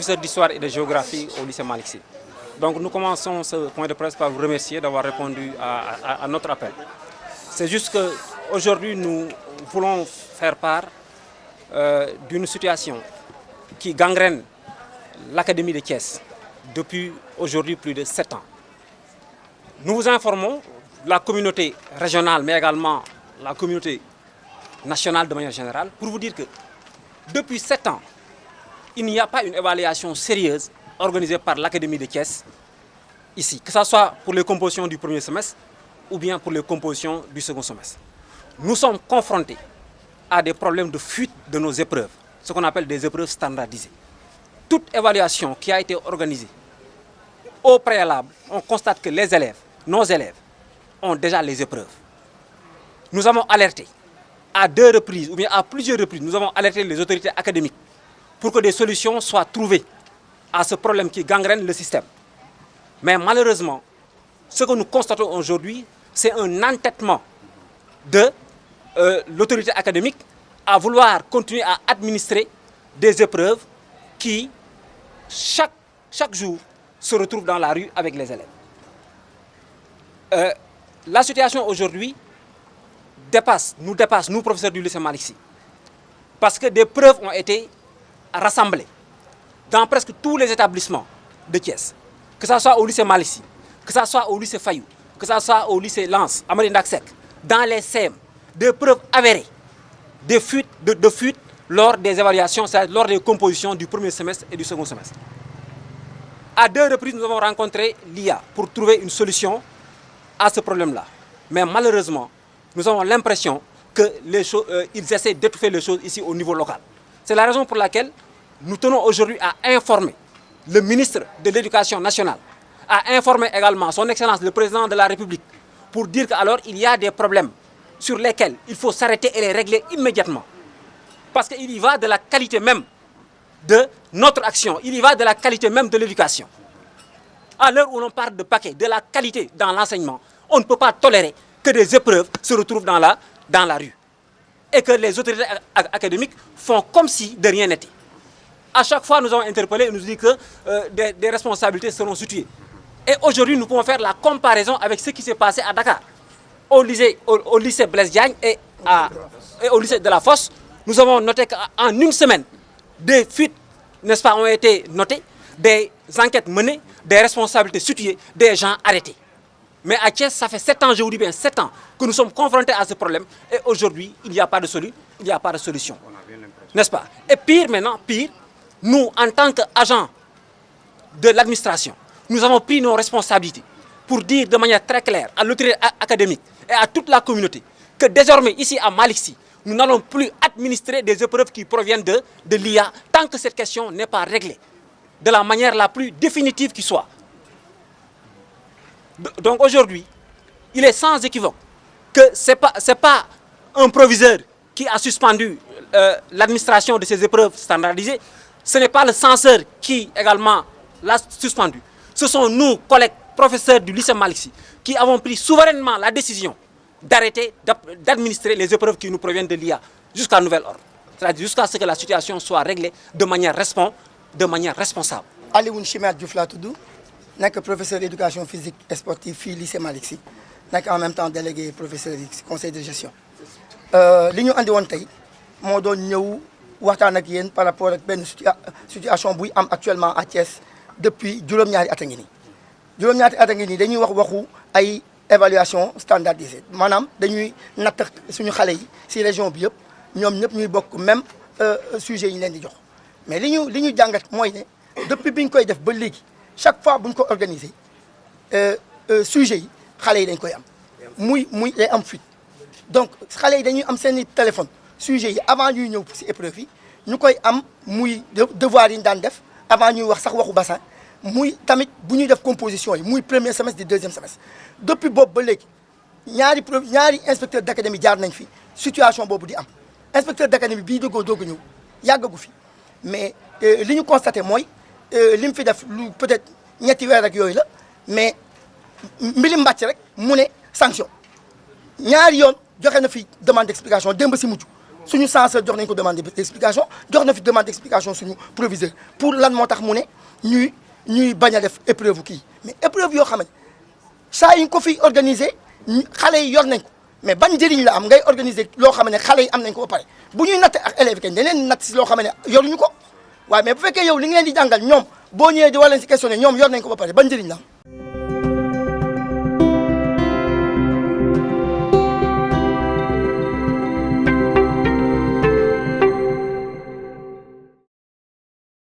professeur d'histoire et de géographie au lycée Malick Sy. Donc nous commençons ce point de presse par vous remercier d'avoir répondu à notre appel. C'est juste qu'aujourd'hui nous voulons faire part d'une situation qui gangrène l'Académie de Thiès depuis aujourd'hui plus de 7 ans. Nous vous informons, la communauté régionale mais également la communauté nationale de manière générale, pour vous dire que depuis 7 ans, il n'y a pas une évaluation sérieuse organisée par l'Académie de Thiès ici, que ce soit pour les compositions du premier semestre ou bien pour les compositions du second semestre. Nous sommes confrontés à des problèmes de fuite de nos épreuves, ce qu'on appelle des épreuves standardisées. Toute évaluation qui a été organisée au préalable, on constate que les élèves, nos élèves, ont déjà les épreuves. Nous avons alerté à 2 reprises, ou bien à plusieurs reprises, nous avons alerté les autorités académiques pour que des solutions soient trouvées à ce problème qui gangrène le système. Mais malheureusement, ce que nous constatons aujourd'hui, c'est un entêtement de l'autorité académique à vouloir continuer à administrer des épreuves qui, chaque jour, se retrouvent dans la rue avec les élèves. La situation aujourd'hui nous dépasse, nous professeurs du lycée Malick Sy, parce que des preuves ont été rassemblées dans presque tous les établissements de Thiès, que ce soit au lycée Malick Sy, que ce soit au lycée Fayou, que ce soit au lycée Lance, Amary Ndack Seck, dans les CEM, des preuves avérées, des fuites, de fuites lors des évaluations, c'est-à-dire lors des compositions du premier semestre et du second semestre. À 2 reprises, nous avons rencontré l'IA pour trouver une solution à ce problème-là. Mais malheureusement, nous avons l'impression qu'ils essaient d'étouffer les choses ici au niveau local. C'est la raison pour laquelle nous tenons aujourd'hui à informer le ministre de l'Éducation nationale, à informer également son Excellence le Président de la République, pour dire qu'alors il y a des problèmes sur lesquels il faut s'arrêter et les régler immédiatement. Parce qu'il y va de la qualité même de notre action, il y va de la qualité même de l'éducation. À l'heure où l'on parle de paquet, de la qualité dans l'enseignement, on ne peut pas tolérer que des épreuves se retrouvent dans la rue. Et que les autorités académiques font comme si de rien n'était. À chaque fois, nous avons interpellé et nous dit que des responsabilités seront situées. Et aujourd'hui, nous pouvons faire la comparaison avec ce qui s'est passé à Dakar. Au lycée Blaise Diagne et au lycée de la Fosse, nous avons noté qu'en une semaine, des fuites, n'est-ce pas, ont été notées, des enquêtes menées, des responsabilités situées, des gens arrêtés. Mais à Thiès, ça fait 7 ans, je vous dis bien 7 ans, que nous sommes confrontés à ce problème. Et aujourd'hui, il n'y a pas de solution. N'est-ce pas? Et pire maintenant, nous, en tant qu'agents de l'administration, nous avons pris nos responsabilités pour dire de manière très claire à l'autorité académique et à toute la communauté que désormais, ici à Malick Sy, nous n'allons plus administrer des épreuves qui proviennent de l'IA tant que cette question n'est pas réglée de la manière la plus définitive qui soit. Donc aujourd'hui, il est sans équivoque que ce n'est pas un proviseur qui a suspendu l'administration de ces épreuves standardisées, ce n'est pas le censeur qui également l'a suspendu. Ce sont nous, collègues professeurs du lycée Malick Sy, qui avons pris souverainement la décision d'arrêter d'administrer les épreuves qui nous proviennent de l'IA jusqu'à nouvel ordre. C'est-à-dire jusqu'à ce que la situation soit réglée de manière responsable. Alioune Chimère Diouf laa tudd nekk professeur d'éducation physique et sportive fii lycée Malick Sy nekk en même temps délégué professeur du conseil de gestion. li ñu andi woon tey moo doon ñëw waxtaan ak yéen par rapport ak benn situation buy am actuellement à Thiès depuis juróom-ñaari at a ngi nii. juróom-ñaari at a ngi nii dañuy waxu ay évaluation standardisée maanaam dañuy natt suñu xale yi si région bi yëpp ñoom ñëpp ñuy bokk même sujet yi ñu leen di jox mais li ñu jàngat mooy ne depuis bi ñu koy def ba léegi chaque fois bu ñu ko organiser sujet yi xale yi dañ koy am muy day am fuite donc xale yi dañuy am seen i téléphone sujet yi avant ñuy ñëw si épreuve yi ñu koy am muy devoir yi ñu daan def avant ñuy wax sax waxu bassin muy tamit bu ñuy def composition yi muy premier semestre di deuxième semestre depuis boobu ba léegi ñaari inspecteur d'académie jaar nañ fi situation boobu di am inspecteur d'académie bii doog a ñëw yàggagu fi mais li ñu constaté mooy li mu fi def lu peut-être ñetti weer ak yooyu la mais mbili mbàcc rek mu ne sanction ñaari yoon joxe na fi demande d'explication démb si mujj suñu censeur jox nañ ko demande d'explication jox na fi demande d'explication suñu proviseur pour lan moo tax mu ne ñuy bañ a def épreuve kii mais épreuve yoo xam ne saa yi ñu ko fi organiser xale yi yor nañ ko mais ban njëriñ la am ngay organiser loo xam ne xale yi am nañ ko ba pare bu ñuy natt ak élèves kañ dañ leen natt si loo xam ne yoruñu ko waaye mais bu fekkee yow li nga leen di jàngal ñoom boo ñëwee di wala si questionné ñoom yor nañ ko ba pare ban njëriñ la am